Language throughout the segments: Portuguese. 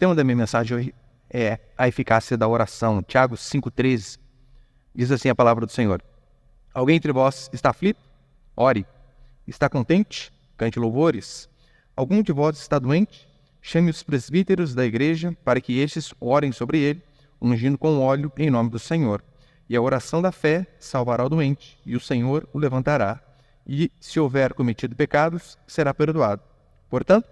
tema da minha mensagem hoje é a eficácia da oração. Tiago 5,13 diz assim a palavra do Senhor: alguém entre vós está aflito? Ore. Está contente? Cante louvores. Algum de vós está doente? Chame os presbíteros da igreja para que estes orem sobre ele, ungindo com óleo em nome do Senhor. E a oração da fé salvará o doente, e o Senhor o levantará. E se houver cometido pecados, será perdoado. Portanto,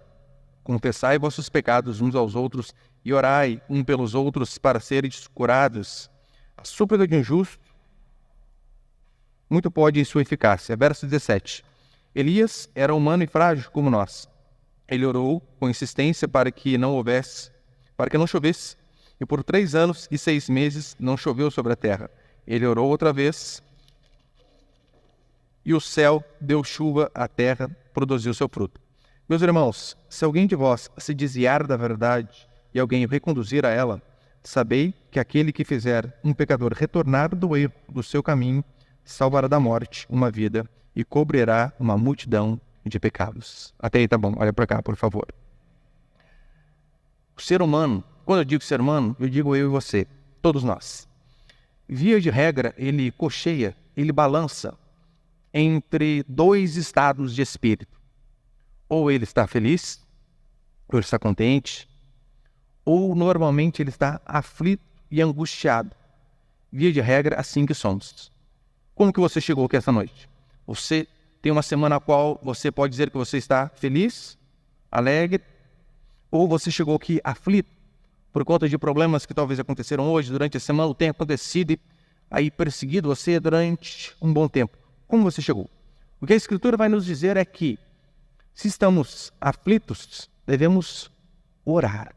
confessai vossos pecados uns aos outros e orai um pelos outros para seres curados. A súplica de um justo muito pode em sua eficácia. Verso 17. Elias era humano e frágil como nós. Ele orou com insistência para que não chovesse, e por 3 anos e 6 meses não choveu sobre a terra. Ele orou outra vez, e o céu deu chuva, a terra produziu seu fruto. Meus irmãos, se alguém de vós se desviar da verdade e alguém o reconduzir a ela, sabei que aquele que fizer um pecador retornar do erro do seu caminho, salvará da morte uma vida e cobrirá uma multidão de pecados. Até aí tá bom, olha para cá, por favor. O ser humano, quando eu digo ser humano, eu digo eu e você, todos nós. Via de regra, ele cocheia, ele balança entre 2 estados de espírito. Ou ele está feliz, ou ele está contente, ou normalmente ele está aflito e angustiado. Via de regra, assim que somos. Como que você chegou aqui essa noite? Você tem uma semana a qual você pode dizer que você está feliz, alegre, ou você chegou aqui aflito por conta de problemas que talvez aconteceram hoje, durante a semana, ou tenha acontecido e aí perseguido você durante um bom tempo. Como você chegou? O que a Escritura vai nos dizer é que, se estamos aflitos, devemos orar.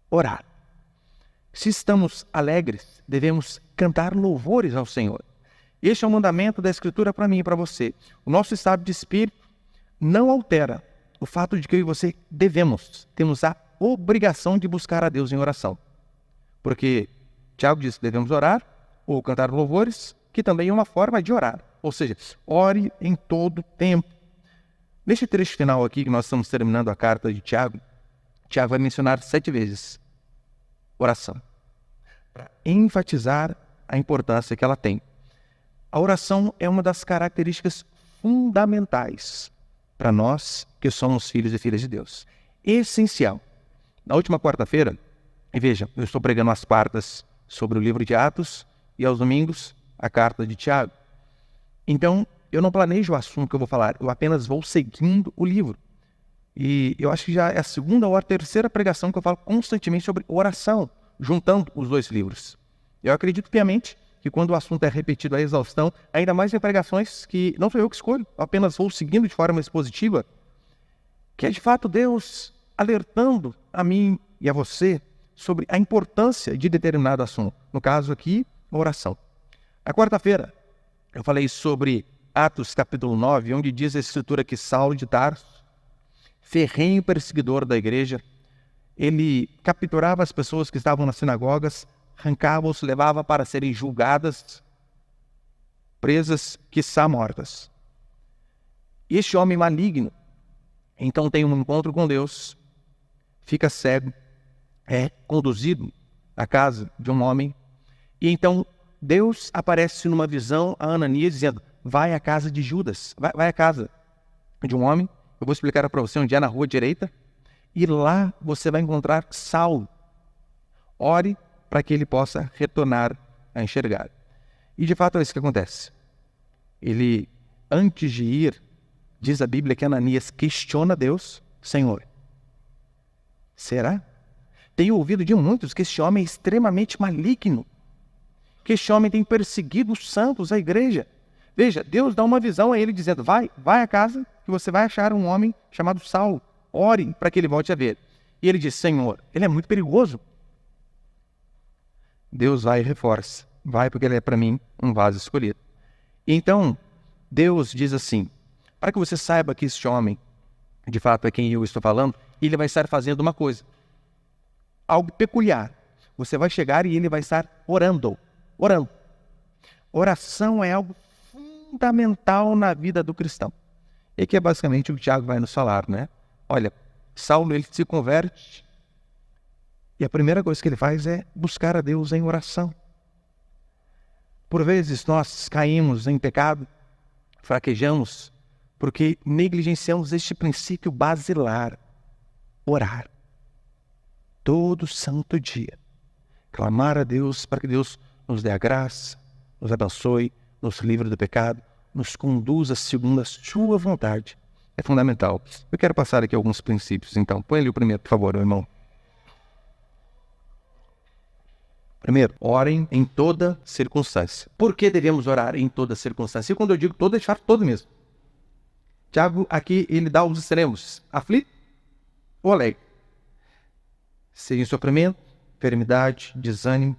Orar. Se estamos alegres, devemos cantar louvores ao Senhor. Este é o mandamento da Escritura para mim e para você. O nosso estado de espírito não altera o fato de que eu e você temos a obrigação de buscar a Deus em oração. Porque Tiago diz que devemos orar ou cantar louvores, que também é uma forma de orar. Ou seja, ore em todo tempo. Neste trecho final aqui, que nós estamos terminando a carta de Tiago, Tiago vai mencionar 7 vezes oração, para enfatizar a importância que ela tem. A oração é uma das características fundamentais para nós que somos filhos e filhas de Deus. Essencial. Na última quarta-feira, e veja, eu estou pregando às quartas sobre o livro de Atos e aos domingos a carta de Tiago. Então, eu não planejo o assunto que eu vou falar, eu apenas vou seguindo o livro. E eu acho que já é a 2ª ou a 3ª pregação que eu falo constantemente sobre oração, juntando os 2 livros. Eu acredito piamente que quando o assunto é repetido à exaustão, ainda mais em pregações que não sou eu que escolho, eu apenas vou seguindo de forma expositiva, que é de fato Deus alertando a mim e a você sobre a importância de determinado assunto. No caso aqui, a oração. Na quarta-feira, eu falei sobre Atos capítulo 9, onde diz a Escritura que Saulo de Tarso, ferrenho perseguidor da igreja, ele capturava as pessoas que estavam nas sinagogas, arrancava-os, levava para serem julgadas, presas, quiçá mortas. Este homem maligno, então tem um encontro com Deus, fica cego, é conduzido à casa de um homem, e então Deus aparece numa visão a Ananias dizendo: vai à casa de Judas, vai à casa de um homem, eu vou explicar para você onde é, na rua direita, e lá você vai encontrar Saulo. Ore para que ele possa retornar a enxergar. E de fato é isso que acontece. Ele, antes de ir, diz a Bíblia que Ananias questiona Deus: Senhor, será? Tenho ouvido de muitos que este homem é extremamente maligno, que este homem tem perseguido os santos, a igreja. Veja, Deus dá uma visão a ele dizendo: vai à casa que você vai achar um homem chamado Saulo. Ore para que ele volte a ver. E ele diz: Senhor, ele é muito perigoso. Deus vai e reforça: vai porque ele é para mim um vaso escolhido. E então, Deus diz assim: para que você saiba que este homem, de fato é quem eu estou falando, ele vai estar fazendo uma coisa, algo peculiar. Você vai chegar e ele vai estar orando. Oração é algo fundamental na vida do cristão. E que é basicamente o que o Tiago vai nos falar, né? Olha, Saulo ele se converte E a primeira coisa que ele faz é buscar a Deus em oração. Por vezes nós caímos em pecado, fraquejamos, porque negligenciamos este princípio basilar: orar. Todo santo dia. Clamar a Deus para que Deus nos dê a graça, nos abençoe, nos livre do pecado, nos conduza segundo a sua vontade. É fundamental. Eu quero passar aqui alguns princípios, então. Põe ali o primeiro, por favor, meu irmão. Primeiro, orem em toda circunstância. Por que devemos orar em toda circunstância? E quando eu digo toda, é de fato todo mesmo. Tiago, aqui, ele dá os extremos: aflito ou alegre. Seja em sofrimento, enfermidade, desânimo.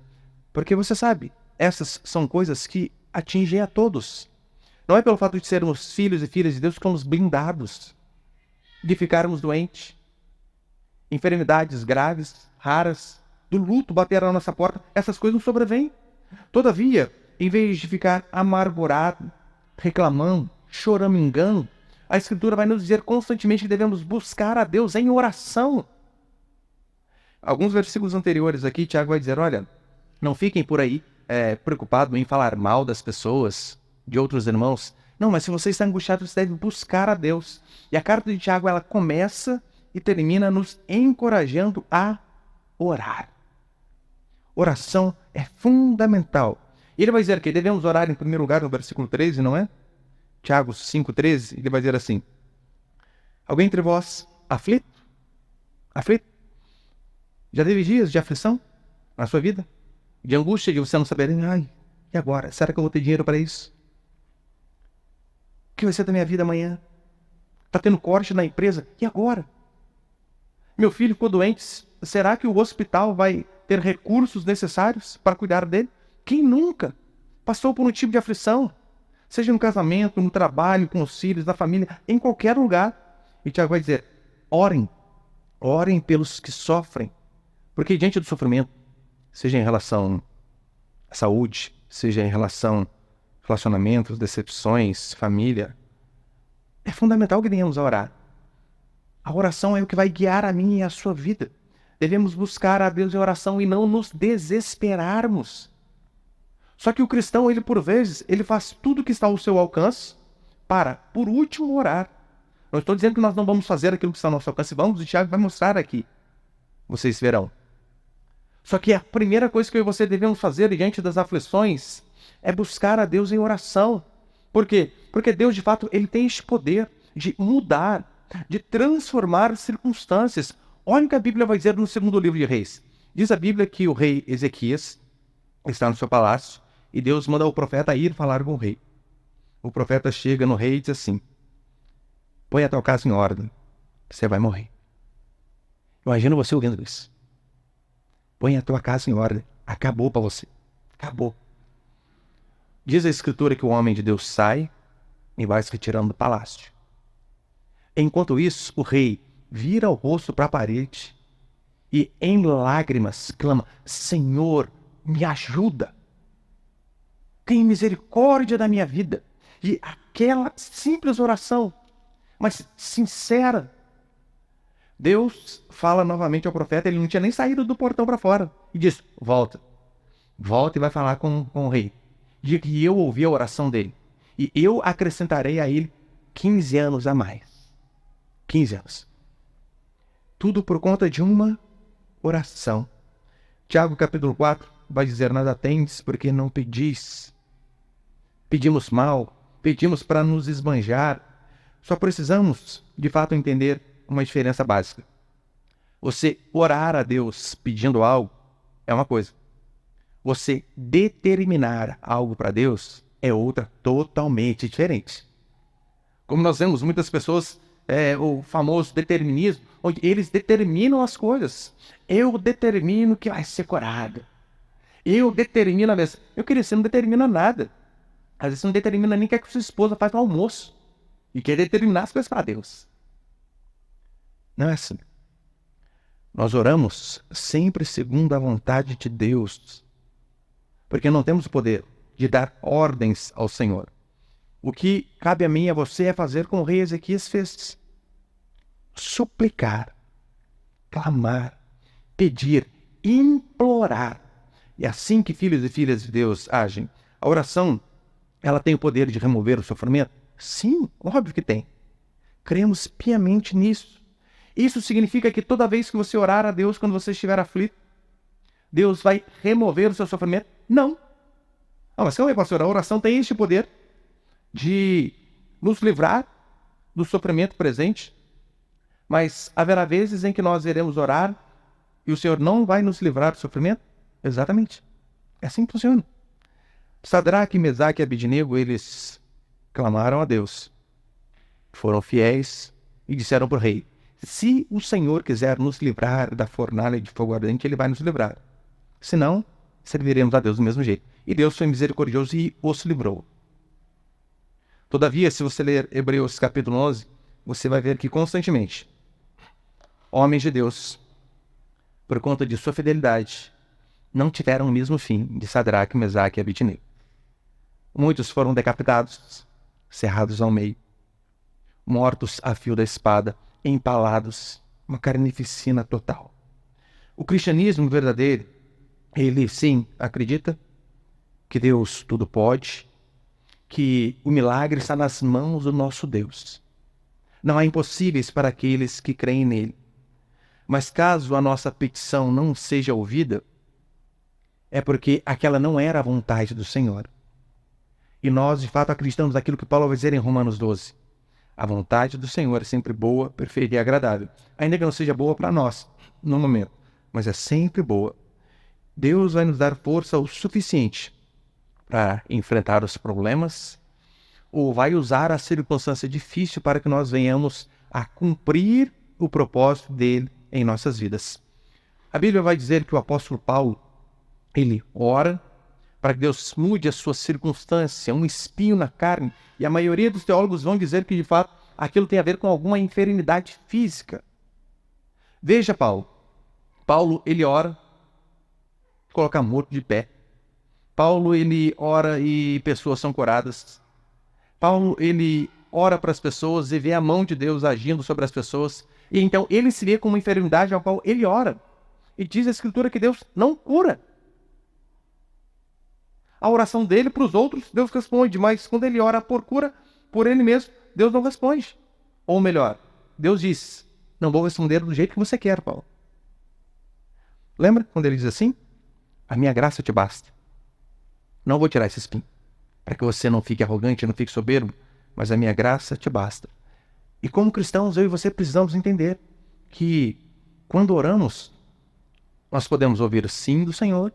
Porque você sabe, essas são coisas que atingem a todos. Não é pelo fato de sermos filhos e filhas de Deus que somos blindados de ficarmos doentes. Enfermidades graves, raras, do luto bater na nossa porta, essas coisas não sobrevêm. Todavia, em vez de ficar amargurado, reclamando, choramingando, a Escritura vai nos dizer constantemente que devemos buscar a Deus em oração. Alguns versículos anteriores aqui, Tiago vai dizer: olha, não fiquem por aí preocupados em falar mal das pessoas, de outros irmãos. Não, mas se você está angustiado, você deve buscar a Deus. E a carta de Tiago, ela começa e termina nos encorajando a orar. Oração é fundamental. E ele vai dizer que devemos orar em primeiro lugar no versículo 13, não é? Tiago 5,13, ele vai dizer assim: alguém entre vós aflito? Aflito? Já teve dias de aflição na sua vida? De angústia, de você não saber, ai, e agora? Será que eu vou ter dinheiro para isso? O que vai ser da minha vida amanhã? Está tendo corte na empresa, e agora? Meu filho ficou doente, será que o hospital vai ter recursos necessários para cuidar dele? Quem nunca passou por um tipo de aflição? Seja no casamento, no trabalho, com os filhos, na família, em qualquer lugar. E Tiago vai dizer: orem. Orem pelos que sofrem. Porque diante do sofrimento, seja em relação à saúde, seja em relação a relacionamentos, decepções, família, é fundamental que venhamos a orar. A oração é o que vai guiar a minha e a sua vida. Devemos buscar a Deus em oração e não nos desesperarmos. Só que o cristão, ele por vezes, ele faz tudo que está ao seu alcance para, por último, orar. Não estou dizendo que nós não vamos fazer aquilo que está ao nosso alcance, vamos, e Tiago vai mostrar aqui. Vocês verão. Só que a primeira coisa que eu e você devemos fazer diante das aflições é buscar a Deus em oração. Por quê? Porque Deus, de fato, ele tem este poder de mudar, de transformar circunstâncias. Olha o que a Bíblia vai dizer no segundo livro de Reis. Diz a Bíblia que o rei Ezequias está no seu palácio e Deus manda o profeta ir falar com o rei. O profeta chega no rei e diz assim: põe a tua casa em ordem, você vai morrer. Imagina você ouvindo isso. Põe a tua casa em ordem. Acabou para você. Acabou. Diz a Escritura que o homem de Deus sai e vai se retirando do palácio. Enquanto isso, o rei vira o rosto para a parede e, em lágrimas, clama: Senhor, me ajuda. Tem misericórdia da minha vida. E aquela simples oração, mas sincera, Deus fala novamente ao profeta, ele não tinha nem saído do portão para fora, e diz: volta. Volta e vai falar com o rei. Diga que eu ouvi a oração dele, e eu acrescentarei a ele 15 anos a mais. 15 anos. Tudo por conta de uma oração. Tiago capítulo 4 vai dizer: nada tendes porque não pedis. Pedimos mal, pedimos para nos esbanjar. Só precisamos, de fato, entender uma diferença básica. Você orar a Deus pedindo algo é uma coisa. Você determinar algo para Deus é outra totalmente diferente. Como nós vemos muitas pessoas, o famoso determinismo, onde eles determinam as coisas. Eu determino que vai ser curado. Eu determino a mesa. Eu queria, você não determina nada. Às vezes você não determina nem o que a sua esposa faz no almoço. E quer determinar as coisas para Deus. Não é assim. Nós oramos sempre segundo a vontade de Deus. Porque não temos o poder de dar ordens ao Senhor. O que cabe a mim e a você é fazer como o rei Ezequias fez. Suplicar, clamar, pedir implorar. É assim que filhos e filhas de Deus agem. A oração, ela tem o poder de remover o sofrimento? Sim, óbvio que tem. Cremos piamente nisso. Isso significa que toda vez que você orar a Deus, quando você estiver aflito, Deus vai remover o seu sofrimento? Não. Ah, mas calma aí, pastor, a oração tem este poder de nos livrar do sofrimento presente, mas haverá vezes em que nós iremos orar e o Senhor não vai nos livrar do sofrimento? Exatamente. É assim que funciona. Sadraque, Mesaque e Abednego, eles clamaram a Deus, foram fiéis e disseram para o rei: se o Senhor quiser nos livrar da fornalha de fogo ardente, Ele vai nos livrar. Se não, serviremos a Deus do mesmo jeito. E Deus foi misericordioso e os livrou. Todavia, se você ler Hebreus capítulo 11, você vai ver que constantemente homens de Deus, por conta de sua fidelidade, não tiveram o mesmo fim de Sadraque, Mesaque e Abednego. Muitos foram decapitados, cerrados ao meio, mortos a fio da espada, empalados, uma carnificina total. O cristianismo verdadeiro, ele sim acredita que Deus tudo pode, que o milagre está nas mãos do nosso Deus. Não há impossíveis para aqueles que creem nele. Mas caso a nossa petição não seja ouvida, é porque aquela não era a vontade do Senhor. E nós, de fato, acreditamos naquilo que Paulo vai dizer em Romanos 12. A vontade do Senhor é sempre boa, perfeita e agradável. Ainda que não seja boa para nós, no momento, mas é sempre boa. Deus vai nos dar força o suficiente para enfrentar os problemas, ou vai usar a circunstância difícil para que nós venhamos a cumprir o propósito dele em nossas vidas. A Bíblia vai dizer que o apóstolo Paulo, ele ora para que Deus mude a sua circunstância, um espinho na carne, e a maioria dos teólogos vão dizer que, de fato, aquilo tem a ver com alguma enfermidade física. Veja Paulo. Paulo, ele ora, coloca morto de pé. Paulo, ele ora e pessoas são curadas. Paulo, ele ora para as pessoas e vê a mão de Deus agindo sobre as pessoas. E então ele se vê com uma enfermidade ao qual ele ora. E diz a Escritura que Deus não cura. A oração dele para os outros, Deus responde. Mas quando ele ora por cura, por ele mesmo, Deus não responde. Ou melhor, Deus diz: não vou responder do jeito que você quer, Paulo. Lembra quando ele diz assim? A minha graça te basta. Não vou tirar esse espinho, para que você não fique arrogante, não fique soberbo, mas a minha graça te basta. E como cristãos, eu e você precisamos entender que quando oramos, nós podemos ouvir sim do Senhor,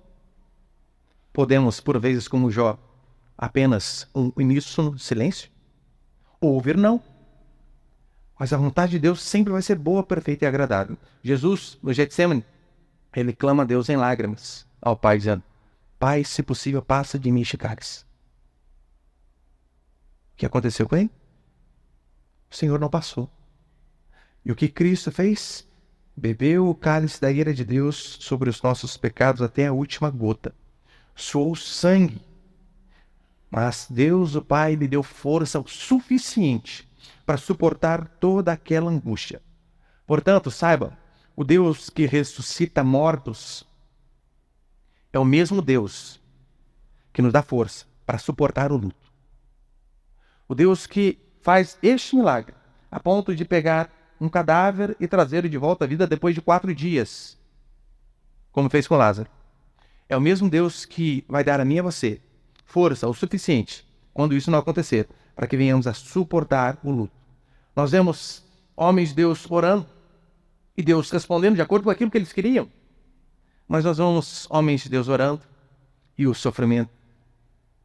podemos, por vezes, como Jó, apenas um uníssono de silêncio, ou ouvir não. Mas a vontade de Deus sempre vai ser boa, perfeita e agradável. Jesus, no Getsemane, ele clama a Deus em lágrimas ao Pai, dizendo: Pai, se possível, passa de mim este cálice. O que aconteceu com ele? O Senhor não passou. E o que Cristo fez? Bebeu o cálice da ira de Deus sobre os nossos pecados até a última gota. Suou sangue. Mas Deus, o Pai, lhe deu força o suficiente para suportar toda aquela angústia. Portanto, saiba, o Deus que ressuscita mortos é o mesmo Deus que nos dá força para suportar o luto. O Deus que faz este milagre a ponto de pegar um cadáver e trazê-lo de volta à vida depois de 4 dias, como fez com Lázaro. É o mesmo Deus que vai dar a mim e a você força o suficiente, quando isso não acontecer, para que venhamos a suportar o luto. Nós vemos homens de Deus orando e Deus respondendo de acordo com aquilo que eles queriam. Mas nós vemos homens de Deus orando e o sofrimento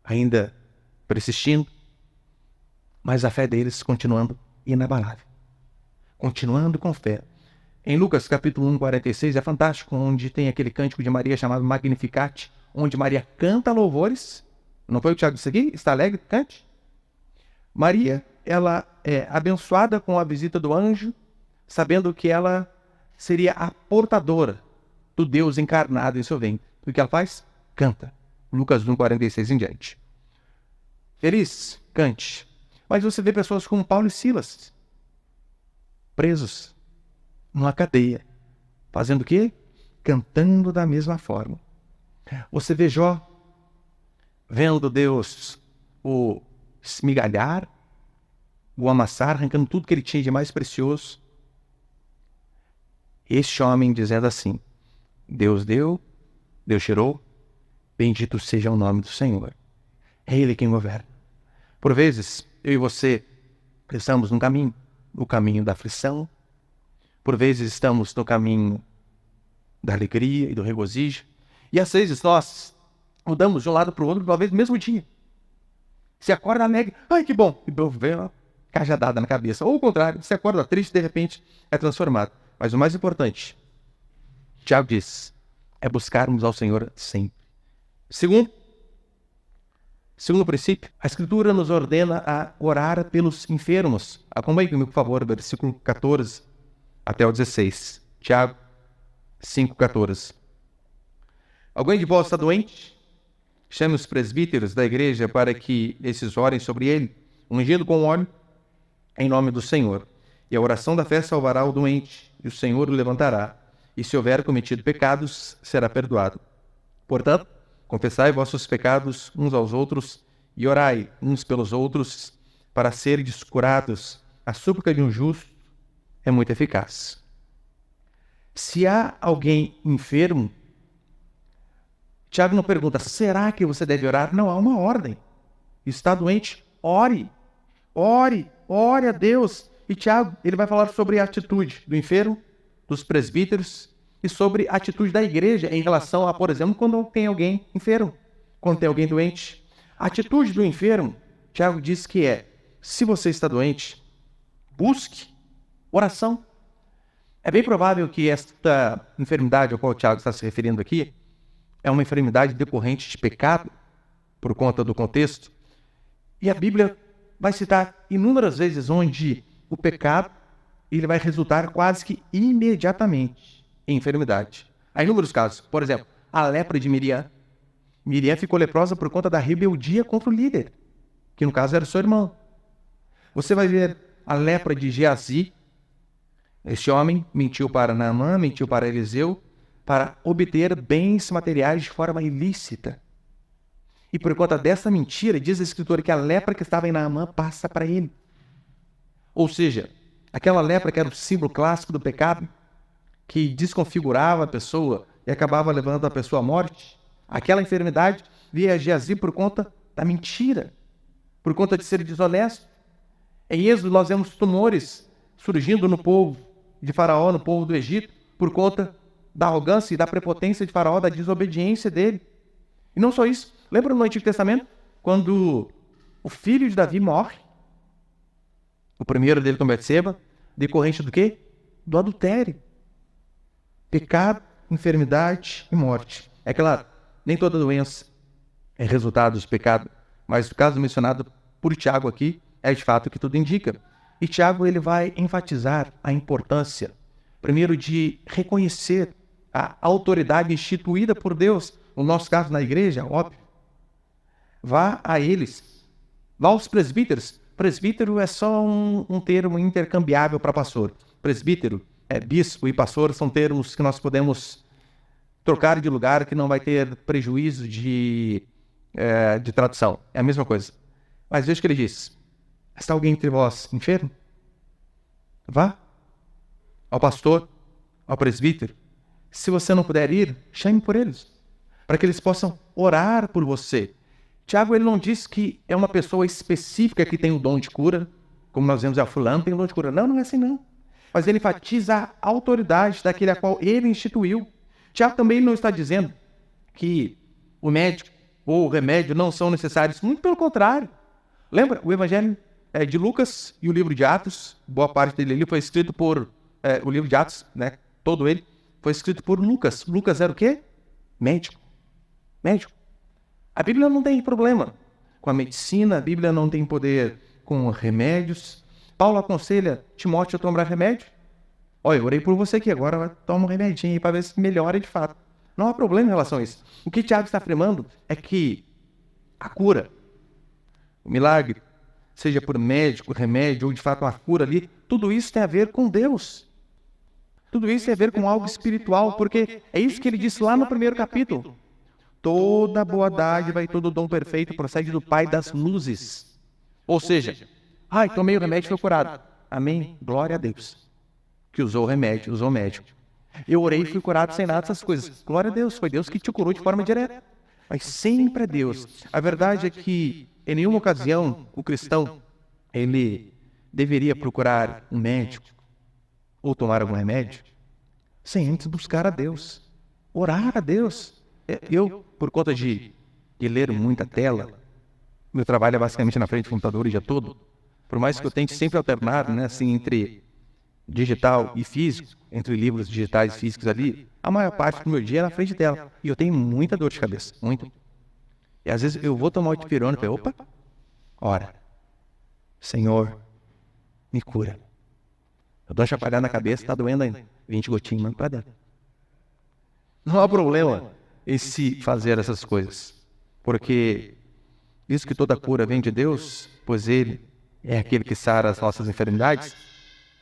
ainda persistindo, mas a fé deles continuando inabalável, continuando com fé. Em Lucas capítulo 1, 46, é fantástico, onde tem aquele cântico de Maria chamado Magnificat, onde Maria canta louvores. Não foi o Tiago disse aqui? Está alegre? Cante. Maria, ela é abençoada com a visita do anjo, sabendo que ela seria a portadora do Deus encarnado em seu ventre. O que ela faz? Canta. Lucas 1, 46 em diante. Feliz? Cante. Mas você vê pessoas como Paulo e Silas, presos numa cadeia, fazendo o quê? cantando da mesma forma. Você vê Jó vendo Deus o esmigalhar, o amassar, arrancando tudo que ele tinha de mais precioso. Este homem dizendo assim: Deus deu, Deus tirou, bendito seja o nome do Senhor. É Ele quem governa. Por vezes, eu e você estamos no caminho da aflição. Por vezes estamos no caminho da alegria e do regozijo. E às vezes nós mudamos de um lado para o outro, talvez no mesmo dia. Se acorda alegre, ai que bom, e vem uma cajadada na cabeça. Ou o contrário, se acorda triste, de repente é transformado. Mas o mais importante, Tiago diz, é buscarmos ao Senhor sempre. Segundo princípio, a Escritura nos ordena a orar pelos enfermos. Acompanhe comigo, por favor, versículo 14 até o 16. Tiago 5,14. Alguém de vós está doente? Chame os presbíteros da igreja para que esses orem sobre ele, ungindo com óleo em nome do Senhor. E a oração da fé salvará o doente, e o Senhor o levantará. E se houver cometido pecados, será perdoado. Portanto, confessai vossos pecados uns aos outros e orai uns pelos outros para serdes curados. A súplica de um justo é muito eficaz. Se há alguém enfermo, Tiago não pergunta, será que você deve orar? Não, há uma ordem. Está doente? Ore. Ore a Deus. E Tiago, ele vai falar sobre a atitude do enfermo, dos presbíteros e sobre a atitude da igreja em relação a, por exemplo, quando tem alguém enfermo, quando tem alguém doente. A atitude do enfermo, Tiago diz que se você está doente, busque oração. É bem provável que esta enfermidade ao qual o Tiago está se referindo aqui é uma enfermidade decorrente de pecado, por conta do contexto. E a Bíblia vai citar inúmeras vezes onde o pecado ele vai resultar quase que imediatamente em enfermidade. Há inúmeros casos. Por exemplo, a lepra de Miriam. Miriam ficou leprosa por conta da rebeldia contra o líder, que no caso era seu irmão. Você vai ver a lepra de Geazi. Este homem mentiu para Naamã, mentiu para Eliseu, para obter bens materiais de forma ilícita. E por conta dessa mentira, diz a Escritura que a lepra que estava em Naamã passa para ele. Ou seja, aquela lepra que era o símbolo clássico do pecado, que desconfigurava a pessoa e acabava levando a pessoa à morte, aquela enfermidade veio a Geazi por conta da mentira, por conta de ser desonesto. Em Êxodo nós vemos tumores surgindo no povo de Faraó, no povo do Egito, por conta da arrogância e da prepotência de Faraó, da desobediência dele. E não só isso, lembra no Antigo Testamento, quando o filho de Davi morre, o primeiro dele com Betseba, decorrente do quê? Do adultério. Pecado, enfermidade e morte. É claro, nem toda doença é resultado do pecado, mas o caso mencionado por Tiago aqui é de fato o que tudo indica. E Tiago ele vai enfatizar a importância, primeiro, de reconhecer a autoridade instituída por Deus, no nosso caso na igreja, óbvio. Vá a eles, vá aos presbíteros. Presbítero é só um termo intercambiável para pastor. Presbítero, bispo e pastor são termos que nós podemos trocar de lugar, que não vai ter prejuízo de tradução. É a mesma coisa. Mas veja o que ele diz. Está alguém entre vós enfermo? Vá ao pastor, ao presbítero. Se você não puder ir, chame por eles, para que eles possam orar por você. Tiago ele não diz que é uma pessoa específica que tem o dom de cura, como nós vemos, fulano tem o dom de cura. Não, não é assim não. Mas ele enfatiza a autoridade daquele a qual ele instituiu. Tiago também não está dizendo que o médico ou o remédio não são necessários. Muito pelo contrário. Lembra o Evangelho de Lucas e o livro de Atos? Boa parte dele ali foi escrito por... o livro de Atos, né? Todo ele foi escrito por Lucas. Lucas era o quê? Médico. A Bíblia não tem problema com a medicina, a Bíblia não tem poder com remédios. Paulo aconselha Timóteo a tomar remédio. Olha, eu orei por você aqui, agora toma um remedinho aí para ver se melhora de fato. Não há problema em relação a isso. O que Tiago está afirmando é que a cura, o milagre, seja por médico, remédio ou de fato uma cura ali, tudo isso tem a ver com Deus. Tudo isso tem a ver com algo espiritual, porque é isso que ele disse lá no primeiro capítulo. Toda boa dádiva e todo dom perfeito procede do Pai das luzes. Ou seja, tomei o remédio e foi curado. Amém? Glória a Deus. Que usou o remédio, usou o médico. Eu orei e fui curado sem nada dessas coisas. Glória a Deus, foi Deus que te curou de forma direta. Mas sempre é Deus. A verdade é que, em nenhuma ocasião, o cristão, ele deveria procurar um médico ou tomar algum remédio sem antes buscar a Deus, orar a Deus. Eu, por conta de ler muita tela, meu trabalho é basicamente na frente do computador o dia todo, por mais que eu tente sempre alternar, né, assim, entre digital e físico, entre livros digitais e físicos ali, a maior parte do meu dia é na frente dela. E eu tenho muita dor de cabeça, muita. E às vezes eu vou tomar o dipirona e falo, opa, ora, Senhor, me cura. Eu dou uma chacoalhada na cabeça, tá doendo ainda. 20 gotinhas, mando pra dentro. Não há problema em se fazer essas coisas, porque visto que toda cura vem de Deus, pois Ele é aquele que sara as nossas enfermidades,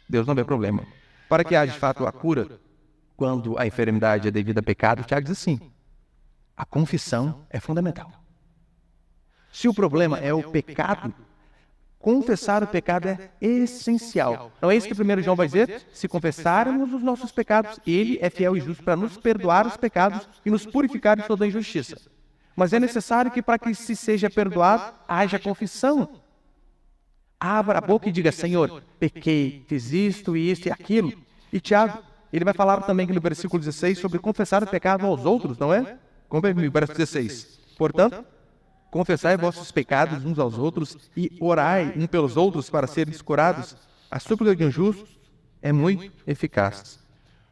Deus não vê problema. Para que haja de fato a cura, quando a enfermidade é devida a pecado, o Tiago diz assim, a confissão é fundamental. Se o problema é o pecado, confessar o pecado é essencial. Não é isso que o 1 João vai dizer? Se confessarmos os nossos pecados, Ele é fiel e justo para nos perdoar os pecados e nos purificar de toda injustiça. Mas é necessário que para que se seja perdoado, haja confissão. Abra a boca e diga, Senhor, pequei, fiz isto e isto e aquilo. E Tiago, ele vai falar também aqui no versículo 16 sobre confessar o pecado aos outros, não é? Como é o versículo 16? Portanto, confessai vossos pecados uns aos outros e orai uns pelos outros para serem curados. A súplica de um justo é muito eficaz.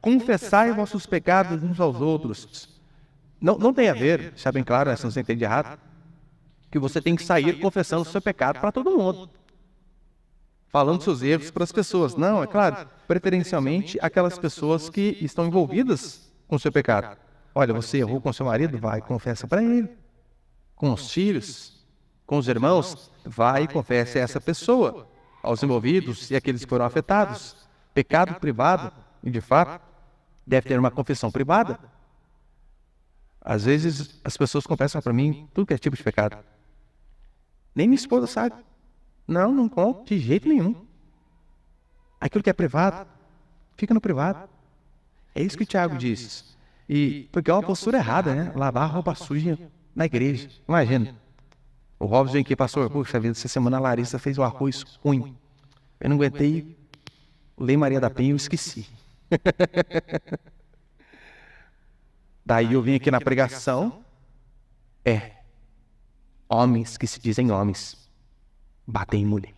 Confessai vossos pecados uns aos outros. Não tem a ver, deixa bem claro, né, se não você entende errado, que você tem que sair confessando o seu pecado para todo mundo, falando seus erros para as pessoas. Não, é claro, preferencialmente aquelas pessoas que estão envolvidas com o seu pecado. Olha, você errou com seu marido? Vai, confessa para ele. Com os filhos, com os irmãos, vai e confesse a essa pessoa, aos envolvidos e aqueles que foram afetados. Pecado privado, e de fato, deve ter uma confissão privada. Às vezes as pessoas confessam para mim tudo que é tipo de pecado. Nem minha esposa sabe. Não conto de jeito nenhum. Aquilo que é privado, fica no privado. É isso que o Tiago diz. E porque é uma postura errada, né? Lavar roupa suja na igreja. Imagina. O Robson vem aqui, pastor, puxa vida, essa semana a Larissa fez o arroz ruim. Eu não aguentei, Lei Maria da Penha e eu esqueci. Daí eu vim aqui na pregação. Homens que se dizem homens batem em mulher.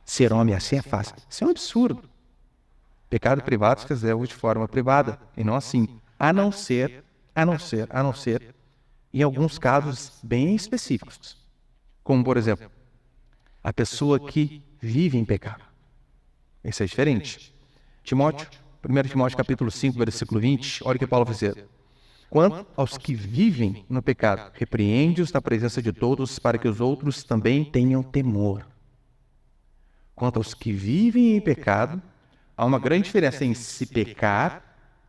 Ser homem assim é fácil. Isso é um absurdo. Pecado privado se fizer de forma privada e não assim. A não ser, em alguns casos bem específicos. Como, por exemplo, a pessoa que vive em pecado. Isso é diferente. 1 Timóteo capítulo 5, versículo 20, olha o que Paulo vai dizer. Quanto aos que vivem no pecado, repreende-os na presença de todos, para que os outros também tenham temor. Quanto aos que vivem em pecado, há uma grande diferença em se pecar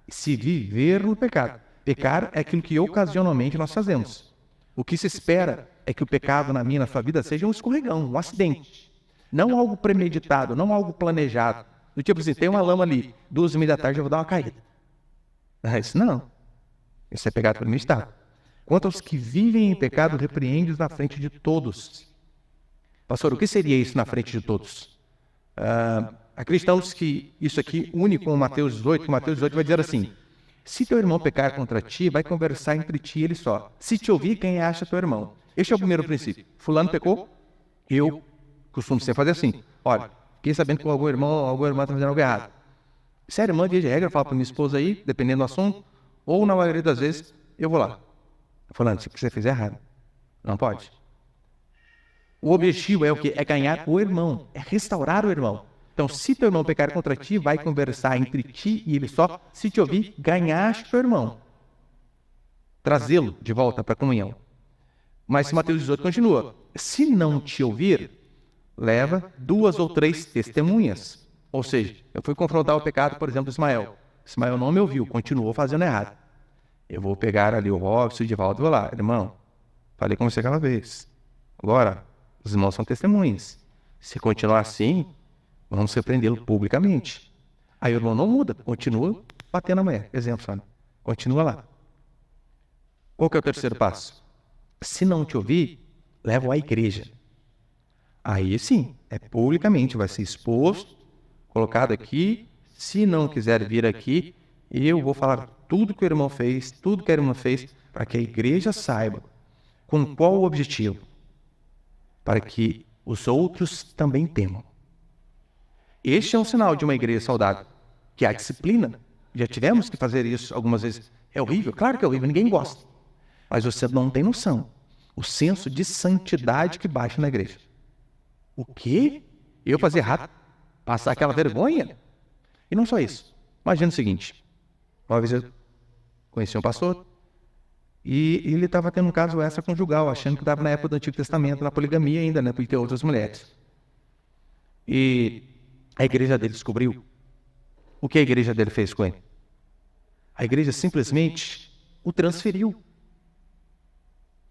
e se viver no pecado. Pecar é aquilo que ocasionalmente nós fazemos. O que se espera é que o pecado na minha e na sua vida seja um escorregão, um acidente. Não algo premeditado, não algo planejado. Do tipo assim, tem uma lama ali, 2h30 da tarde eu vou dar uma caída. Isso não. Isso é pecado premeditado. Quanto aos que vivem em pecado, repreende-os na frente de todos. Pastor, o que seria isso na frente de todos? Acreditamos que isso aqui une com Mateus 18, que Mateus 18 vai dizer assim, se teu irmão pecar contra ti, vai conversar entre ti e ele só. Se te ouvir, quem acha teu irmão? Este é o primeiro princípio. Fulano pecou, eu costumo sempre fazer assim. Olha, fiquei sabendo que algum irmão está fazendo algo errado. Se a irmã, via de regra, fala para minha esposa aí, dependendo do assunto, ou na maioria das vezes, eu vou lá. Fulano, se você fizer errado, não pode. O objetivo é o quê? É ganhar o irmão, é restaurar o irmão. Então, se teu irmão pecar contra ti, vai conversar entre ti e ele só. Se te ouvir, ganhaste teu irmão. Trazê-lo de volta para a comunhão. Mas Mateus 18 continua. Se não te ouvir, leva 2 ou 3 testemunhas. Ou seja, eu fui confrontar o pecado, por exemplo, do Ismael. Ismael não me ouviu, continuou fazendo errado. Eu vou pegar ali o Robson, o Divaldo e vou lá. Irmão, falei com você aquela vez. Agora, os irmãos são testemunhas. Se continuar assim, vamos repreendê-lo publicamente. Aí o irmão não muda, continua batendo a mulher. Exemplo, sabe? Continua lá. Qual que é o terceiro passo? Se não te ouvir, leva-o à igreja. Aí sim, publicamente, vai ser exposto, colocado aqui. Se não quiser vir aqui, eu vou falar tudo que o irmão fez, tudo que a irmã fez, para que a igreja saiba com qual o objetivo, para que os outros também temam. Este é um sinal de uma igreja saudável, que há disciplina. Já tivemos que fazer isso algumas vezes. É horrível? Claro que é horrível, ninguém gosta. Mas você não tem noção. O senso de santidade que baixa na igreja. O quê? Eu fazer errado? Passar aquela vergonha? E não só isso. Imagina o seguinte. Uma vez eu conheci um pastor e ele estava tendo um caso extraconjugal, achando que estava na época do Antigo Testamento, na poligamia ainda, né? Por ter outras mulheres. E a igreja dele descobriu. O que a igreja dele fez com ele? A igreja simplesmente o transferiu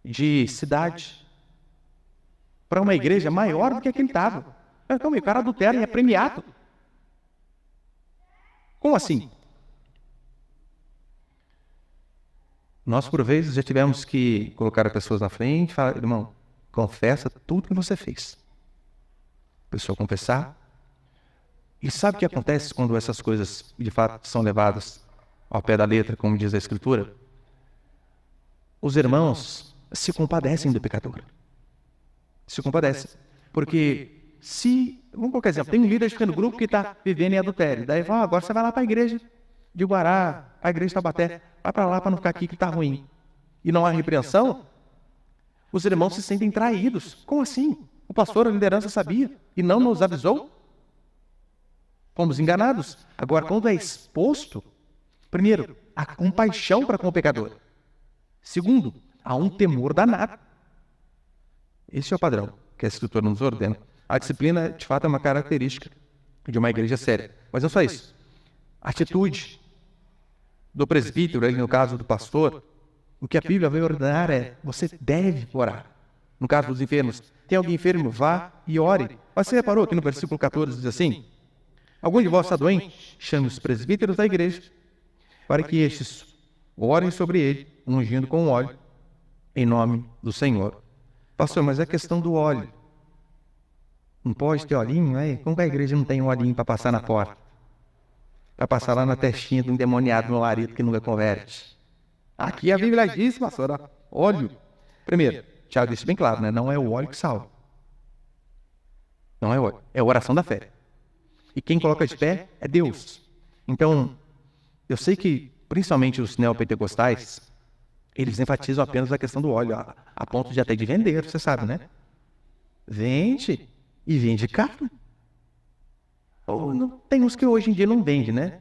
de cidade para uma igreja maior do que a que ele estava. Então, o cara adultera e é premiado. Como assim? Nós, por vezes, já tivemos que colocar as pessoas na frente e falar, irmão, confessa tudo que você fez. A pessoa confessar. E sabe o que acontece quando essas coisas, de fato, são levadas ao pé da letra, como diz a Escritura? Os irmãos se compadecem do pecador. Se compadecem. Porque vamos colocar exemplo, tem um líder no grupo que está vivendo em adultério. Daí fala, agora você vai lá para a igreja de Guará, a igreja de Taubaté, vai para lá para não ficar aqui que está ruim. E não há repreensão, os irmãos se sentem traídos. Como assim? O pastor, a liderança sabia e não nos avisou? Fomos enganados. Agora, quando é exposto, primeiro, há compaixão para com o pecador. Segundo, há um temor danado. Esse é o padrão que a Escritura nos ordena. A disciplina, de fato, é uma característica de uma igreja séria. Mas não só isso. A atitude do presbítero, no caso do pastor, o que a Bíblia vai ordenar é, você deve orar. No caso dos enfermos, tem alguém enfermo, vá e ore. Mas você reparou que no versículo 14 diz assim, algum de vós está doente, chame os presbíteros da igreja, para que estes orem sobre ele, ungindo com óleo, em nome do Senhor. Pastor, mas é questão do óleo. Não pode ter olhinho, né? Como que a igreja não tem um olhinho para passar na porta? Para passar lá na testinha do endemoniado meu marido que nunca converte. Aqui a Bíblia diz, pastor, óleo. Primeiro, Tiago disse bem claro, né? Não é o óleo que salva. Não é o óleo, é a oração da fé. E quem coloca de pé é Deus. Então, eu sei que, principalmente os neopentecostais, eles enfatizam apenas a questão do óleo, a ponto de até de vender, você sabe, né? Vende e vende caro. Ou não, tem uns que hoje em dia não vende, né?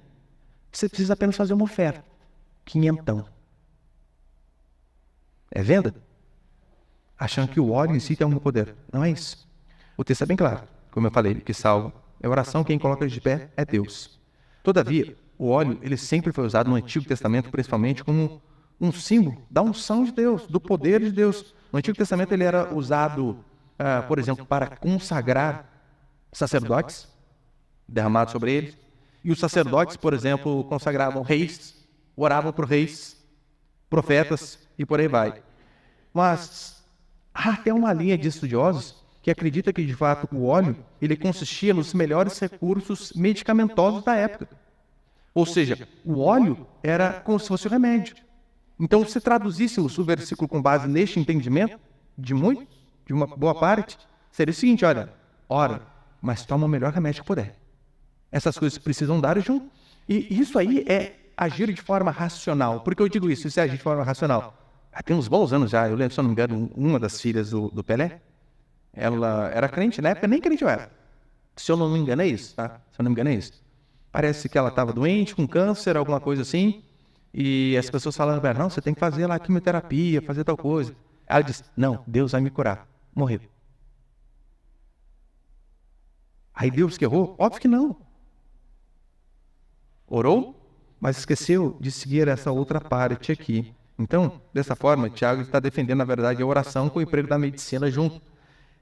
Você precisa apenas fazer uma oferta. Quinhentão. É venda? Achando que o óleo em si tem algum poder. Não é isso. O texto é bem claro. Como eu falei, que salva. É oração, quem coloca de pé é Deus. Todavia, o óleo, ele sempre foi usado no Antigo Testamento, principalmente como um símbolo da unção de Deus, do poder de Deus. No Antigo Testamento ele era usado, por exemplo, para consagrar sacerdotes, derramado sobre eles. E os sacerdotes, por exemplo, consagravam reis, oravam por reis, profetas e por aí vai. Mas há até uma linha de estudiosos que acredita que, de fato, o óleo ele consistia nos melhores recursos medicamentosos da época. Ou seja, o óleo era como se fosse o remédio. Então, se traduzíssemos o versículo com base neste entendimento, de uma boa parte, seria o seguinte, olha, ora, mas toma o melhor remédio que puder. Essas coisas precisam dar junto. E isso aí é agir de forma racional. Por que eu digo isso? Isso é agir de forma racional. Tem uns bons anos já, eu lembro, se eu não me engano, uma das filhas do Pelé, ela era crente, na época nem crente eu era. Se eu não me engano é isso, tá? Se eu não me engano é isso. Parece que ela estava doente, com câncer, alguma coisa assim, e as pessoas falaram para ela, não, você tem que fazer lá quimioterapia, fazer tal coisa. Ela disse, não, Deus vai me curar. Morreu. Aí Deus que errou? Óbvio que não. orou, mas esqueceu de seguir essa outra parte aqui. Então, dessa forma, Tiago está defendendo, na verdade, a oração com o emprego da medicina junto.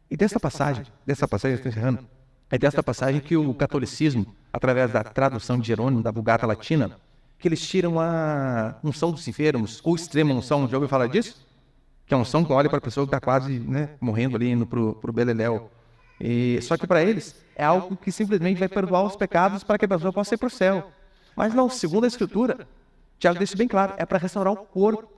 E dessa passagem, estou encerrando, é dessa passagem que o catolicismo, através da tradução de Jerônimo, da Vulgata Latina, que eles tiram a unção dos enfermos, ou extrema unção, já ouviu falar disso? Que é a unção que olha para a pessoa que está quase morrendo ali, indo para o beleléu. Só que para eles, é algo que simplesmente vai perdoar os pecados para que a pessoa possa ir para o céu. Mas não, segundo a Escritura, Tiago deixa bem claro, é para restaurar o corpo.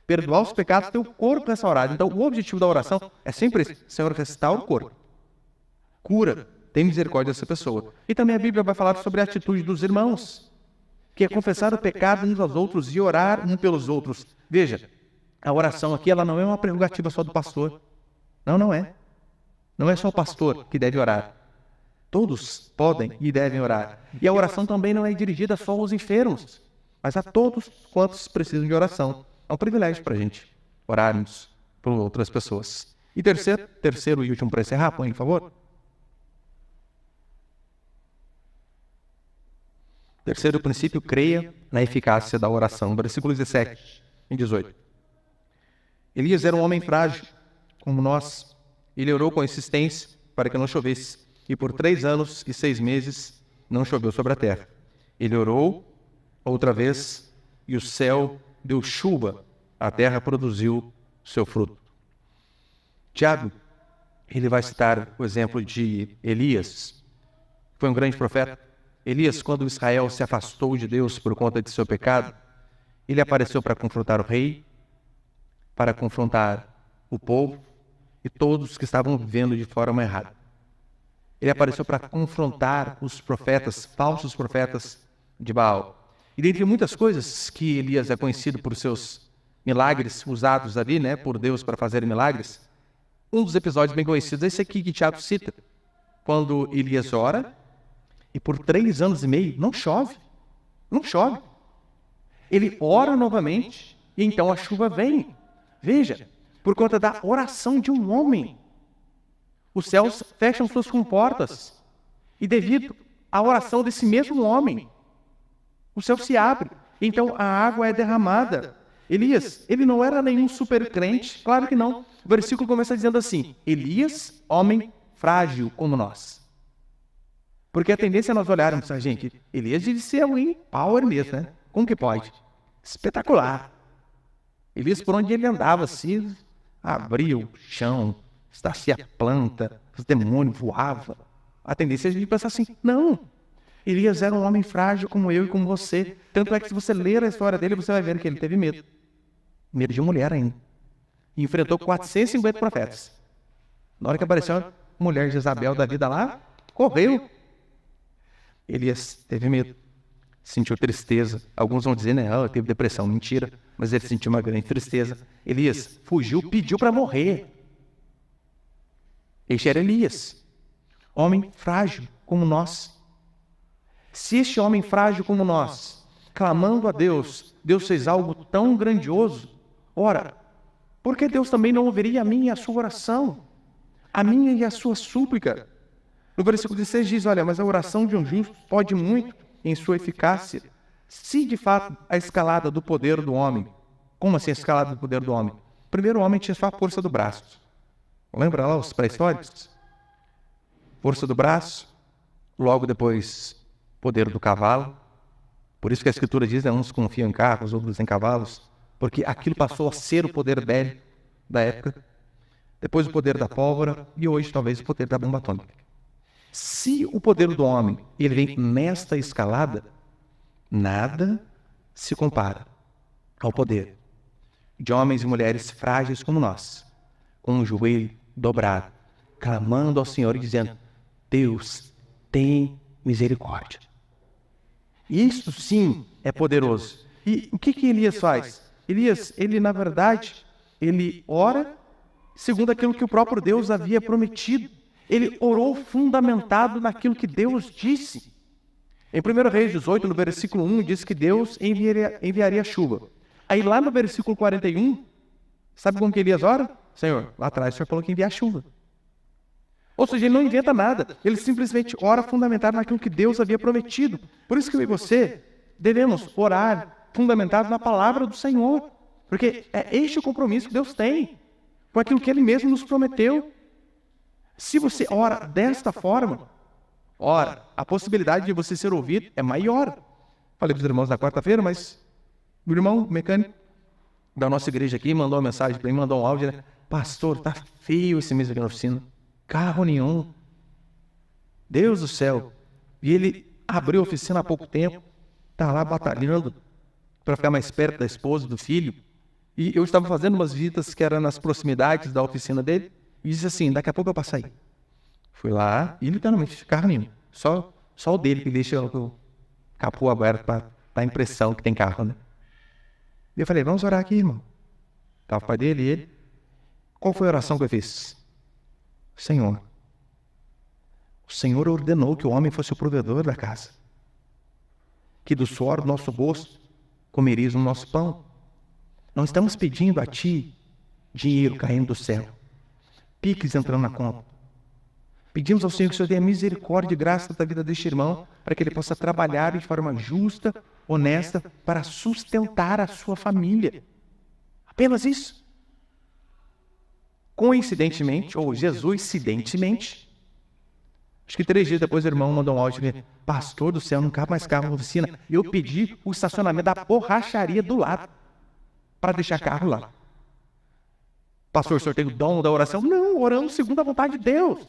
Perdoar os pecados, ter o corpo restaurado. Então, o objetivo da oração é sempre esse: Senhor, restaura o corpo. Cura, tem misericórdia dessa pessoa. E também a Bíblia vai falar sobre a atitude dos irmãos, que é confessar o pecado uns aos outros e orar uns pelos outros. Veja, a oração aqui, ela não é uma prerrogativa só do pastor. Não é. Não é só o pastor que deve orar. Todos podem e devem orar. E a oração também não é dirigida só aos enfermos, mas a todos quantos precisam de oração. É um privilégio para a gente orarmos por outras pessoas. E terceiro e último para encerrar, põe, por favor. Terceiro princípio, creia na eficácia da oração. Versículos 17 e 18. Elias era um homem frágil, como nós. Ele orou com insistência para que não chovesse. E por 3 anos e 6 meses não choveu sobre a terra. Ele orou outra vez e o céu deu chuva. A terra produziu seu fruto. Tiago, ele vai citar o exemplo de Elias, que foi um grande profeta. Elias, quando Israel se afastou de Deus por conta de seu pecado, ele apareceu para confrontar o rei, para confrontar o povo e todos que estavam vivendo de forma errada. Ele apareceu para confrontar os profetas, falsos profetas de Baal. E dentre muitas coisas que Elias é conhecido por seus milagres usados ali, por Deus para fazer milagres, um dos episódios bem conhecidos é esse aqui que Tiago cita, quando Elias ora e por 3 anos e meio não chove. Ele ora novamente e então a chuva vem. Veja, por conta da oração de um homem, os céus fecham suas comportas e devido à oração desse mesmo homem, o céu se abre, então a água é derramada. Elias, ele não era nenhum super crente, claro que não. O versículo começa dizendo assim: Elias, homem frágil como nós. Porque a tendência é nós olharmos, gente, Elias deve ser alguém power mesmo, Como que pode? Espetacular. Elias, por onde ele andava assim, abria o chão, estarcia a planta, os demônios voavam. A tendência é a gente pensar assim: não. Elias era um homem frágil como eu e como você. Tanto é que se você ler a história dele, você vai ver que ele teve medo. Medo de mulher ainda. E enfrentou 450 profetas. Na hora que apareceu a mulher de Jezabel da vida lá, correu. Elias teve medo. Sentiu tristeza. Alguns vão dizer, teve depressão. Mentira. Mas ele sentiu uma grande tristeza. Elias fugiu, pediu para morrer. Este era Elias. Homem frágil como nós. Se este homem frágil como nós, clamando a Deus, Deus fez algo tão grandioso, ora, por que Deus também não ouviria a minha e a sua oração? A minha e a sua súplica? No versículo 16 diz, olha, mas a oração de um justo pode muito em sua eficácia, se de fato a escalada do poder do homem. Como assim a escalada do poder do homem? Primeiro o homem tinha só a força do braço. Lembra lá os pré-históricos? Força do braço, logo depois poder do cavalo. Por isso que a Escritura diz, uns confiam em carros, outros em cavalos, porque aquilo passou a ser o poder bélico da época, depois o poder da pólvora e hoje talvez o poder da bomba atômica. Se o poder do homem ele vem nesta escalada, nada se compara ao poder de homens e mulheres frágeis como nós, com o joelho dobrado, clamando ao Senhor e dizendo: Deus, tem misericórdia. Isso sim é poderoso. E o que Elias faz? Elias, ele na verdade, ele ora segundo aquilo que o próprio Deus havia prometido. Ele orou fundamentado naquilo que Deus disse. Em 1 Reis 18, no versículo 1, diz que Deus enviaria chuva. Aí lá no versículo 41, sabe como que Elias ora? Senhor, lá atrás o Senhor falou que enviar chuva. Ou seja, ele não inventa nada. Ele simplesmente ora fundamentado naquilo que Deus havia prometido. Por isso que eu e você devemos orar fundamentado na palavra do Senhor. Porque é este o compromisso que Deus tem com aquilo que Ele mesmo nos prometeu. Se você ora desta forma, ora, a possibilidade de você ser ouvido é maior. Falei para os irmãos na quarta-feira, mas o irmão mecânico da nossa igreja aqui mandou uma mensagem para mim, mandou um áudio, né? Pastor, tá feio esse mês aqui na oficina. Carro nenhum. Deus do céu. E ele abriu a oficina há pouco tempo, tá lá batalhando para ficar mais perto da esposa, do filho. E eu estava fazendo umas visitas que eram nas proximidades da oficina dele, e disse assim, daqui a pouco eu passo aí. Fui lá e literalmente carro nenhum. Só o dele que deixa o capô aberto para dar a impressão que tem carro, né? E eu falei, vamos orar aqui, irmão. Estava o pai dele e ele. Qual foi a oração que eu fiz? Senhor, o Senhor ordenou que o homem fosse o provedor da casa. Que do suor do nosso rosto comeríamos o nosso pão. Não estamos pedindo a Ti dinheiro caindo do céu, piques entrando na conta. Pedimos ao Senhor que o Senhor tenha misericórdia e graça da vida deste irmão, para que ele possa trabalhar de forma justa, honesta, para sustentar a sua família. Apenas isso. Coincidentemente, ou jesuincidentemente, acho que 3 dias depois o irmão mandou um áudio e disse, pastor do céu, não cabe mais carro na oficina. Eu pedi o estacionamento da borracharia do lado, para deixar carro lá. Pastor, o senhor tem o dom da oração? Não, oramos segundo a vontade de Deus.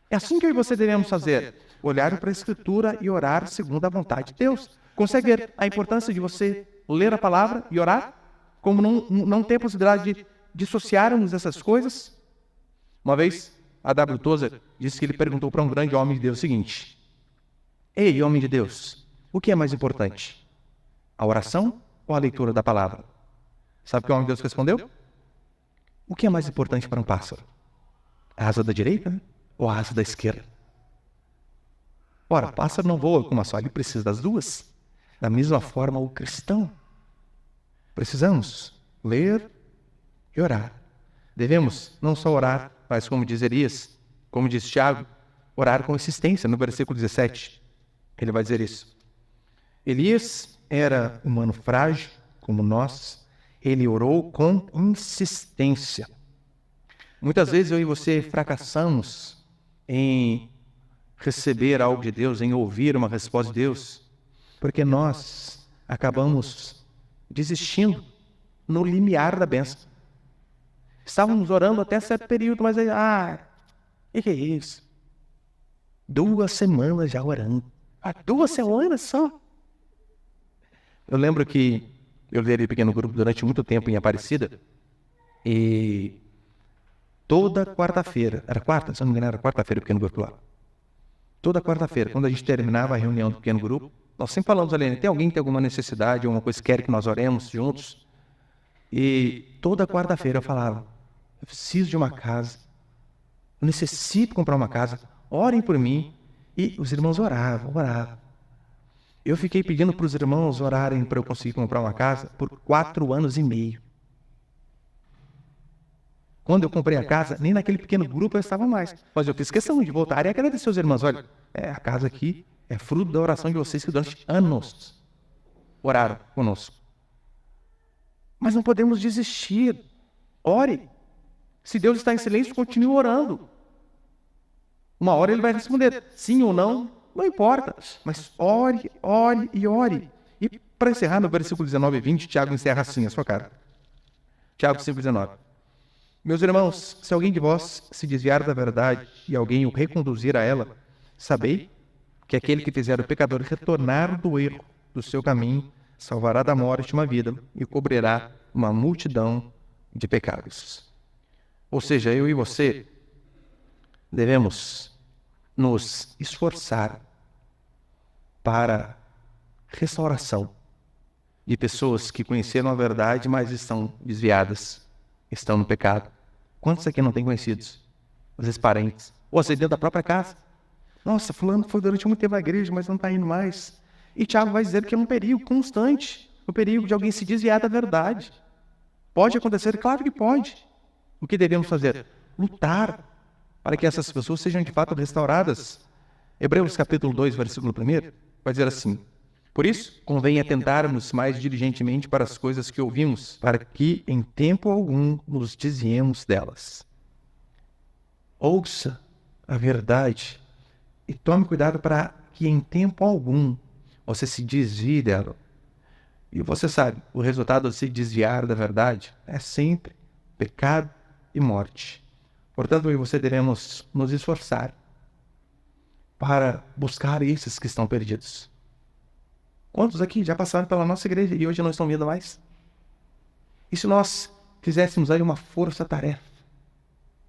É assim que eu e você devemos fazer. Olhar para a Escritura e orar segundo a vontade de Deus. Consegue ver a importância de você ler a palavra e orar? Como não ter possibilidade de dissociarmos essas coisas? Uma vez, a W. Tozer disse que ele perguntou para um grande homem de Deus o seguinte: ei, homem de Deus, o que é mais importante? A oração ou a leitura da palavra? Sabe o que o homem de Deus respondeu? O que é mais importante para um pássaro? A asa da direita ou a asa da esquerda? Ora, o pássaro não voa com uma só, ele precisa das duas. Da mesma forma, o cristão. Precisamos ler e orar. Devemos não só orar, mas como diz Elias, como diz Tiago, orar com insistência. No versículo 17, ele vai dizer isso. Elias era humano frágil, como nós. Ele orou com insistência. Muitas vezes eu e você fracassamos em receber algo de Deus, em ouvir uma resposta de Deus, porque nós acabamos desistindo no limiar da bênção. Estávamos orando até certo período, mas aí, o que é isso? 2 semanas já orando. 2 semanas só? Eu lembro que eu liderei pequeno grupo durante muito tempo em Aparecida, e toda quarta-feira, era quarta? Se eu não me engano, era quarta-feira o pequeno grupo lá. Toda quarta-feira, quando a gente terminava a reunião do pequeno grupo, nós sempre falamos ali, tem alguém que tem alguma necessidade, alguma coisa que quer que nós oremos juntos? E toda quarta-feira eu falava, eu preciso de uma casa, eu necessito comprar uma casa, orem por mim. E os irmãos oravam. Eu fiquei pedindo para os irmãos orarem para eu conseguir comprar uma casa por 4 anos e meio. Quando eu comprei a casa, nem naquele pequeno grupo eu estava mais. Mas eu fiz questão de voltar e agradecer aos irmãos. Olha, a casa aqui é fruto da oração de vocês que durante anos oraram conosco. Mas não podemos desistir. Ore. Se Deus está em silêncio, continue orando. Uma hora Ele vai responder sim ou não, não importa. Mas ore, ore e ore. E para encerrar no versículo 19 e 20, Tiago encerra assim a sua carta. Tiago 5,19. Meus irmãos, se alguém de vós se desviar da verdade e alguém o reconduzir a ela, sabei que aquele que fizer o pecador retornar do erro do seu caminho, salvará da morte uma vida e cobrirá uma multidão de pecados. Ou seja, eu e você devemos nos esforçar para restauração de pessoas que conheceram a verdade, mas estão desviadas, estão no pecado. Quantos aqui não têm conhecidos? Às vezes parentes. Ou às vezes dentro da própria casa. Nossa, fulano foi durante muito tempo à igreja, mas não está indo mais. E Tiago vai dizer que é um perigo constante. O perigo de alguém se desviar da verdade. Pode acontecer? Claro que pode. O que devemos fazer? Lutar para que essas pessoas sejam de fato restauradas. Hebreus capítulo 2, versículo 1, vai dizer assim: por isso, convém atentarmos mais diligentemente para as coisas que ouvimos, para que em tempo algum nos desviemos delas. Ouça a verdade e tome cuidado para que em tempo algum você se desvie dela. E você sabe, o resultado de se desviar da verdade é sempre pecado e morte. Portanto, eu e você devemos nos esforçar para buscar esses que estão perdidos. Quantos aqui já passaram pela nossa igreja e hoje não estão vindo mais? E se nós fizéssemos aí uma força-tarefa?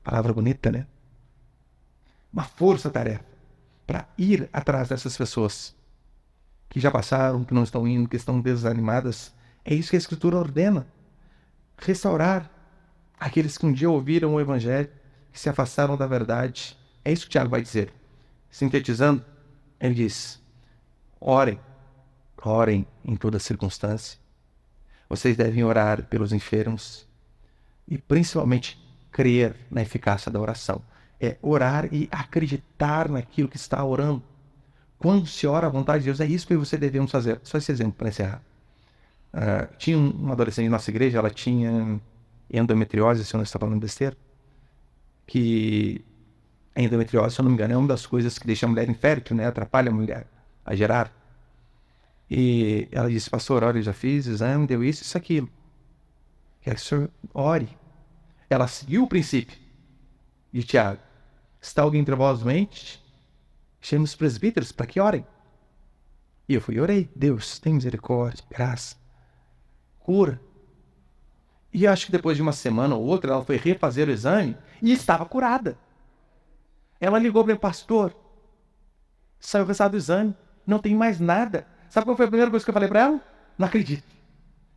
Palavra bonita, né? Uma força-tarefa para ir atrás dessas pessoas que já passaram, que não estão indo, que estão desanimadas. É isso que a Escritura ordena. Restaurar aqueles que um dia ouviram o Evangelho, que se afastaram da verdade. É isso que Tiago vai dizer. Sintetizando, ele diz: orem em toda circunstância. Vocês devem orar pelos enfermos e principalmente crer na eficácia da oração. É orar e acreditar naquilo que está orando. Quando se ora à vontade de Deus, é isso que você devemos fazer. Só esse exemplo para encerrar. Tinha uma adolescente na nossa igreja, ela tinha endometriose, se eu não estou falando besteira, que a endometriose, se eu não me engano, é uma das coisas que deixa a mulher infértil, né? Atrapalha a mulher a gerar. E ela disse: pastor, olha, eu já fiz exame, deu isso, aquilo. Quero que o senhor ore. Ela seguiu o princípio de Tiago: está alguém entre vós doente? Chame os presbíteros para que orem. E eu fui e orei. Deus, tem misericórdia, graça, cura. E acho que depois de uma semana ou outra, ela foi refazer o exame e estava curada. Ela ligou para mim: pastor, saiu o resultado do exame, não tem mais nada. Sabe qual foi a primeira coisa que eu falei para ela? Não acredito.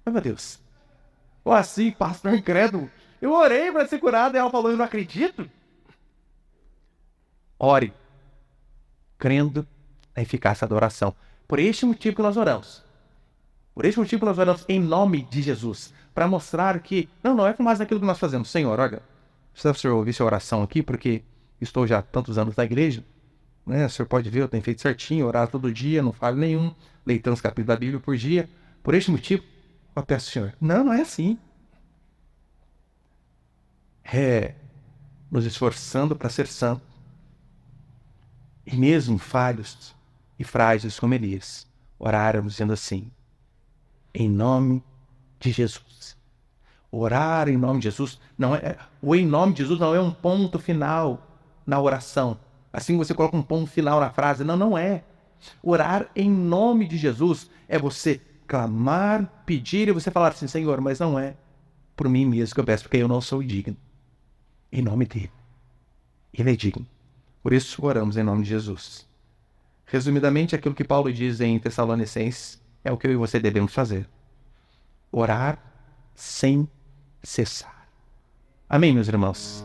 Ai, meu Deus. Ou assim, pastor incrédulo. Eu orei para ser curada e ela falou: eu não acredito. Ore, crendo na eficácia da oração. Por este motivo que nós oramos. Por este motivo que nós oramos em nome de Jesus. Para mostrar que não é por mais daquilo que nós fazemos. Senhor, olha, precisa o senhor ouvir sua oração aqui, porque estou já há tantos anos na igreja. Né? O senhor pode ver, eu tenho feito certinho, orar todo dia, não falho nenhum, leio tantos capítulos da Bíblia por dia. Por este motivo, eu peço ao senhor. Não é assim. É nos esforçando para ser santo. E mesmo falhos e frágeis como Elias, orarmos dizendo assim: em nome de Jesus. Orar em nome de Jesus não é, o em nome de Jesus não é um ponto final na oração. Assim você coloca um ponto final na frase. Não é. Orar em nome de Jesus é você clamar, pedir e você falar assim: Senhor, mas não é por mim mesmo que eu peço, porque eu não sou digno. Em nome dele. Ele é digno. Por isso oramos em nome de Jesus. Resumidamente, aquilo que Paulo diz em Tessalonicenses é o que eu e você devemos fazer. Orar sem cessar. Amém, meus irmãos?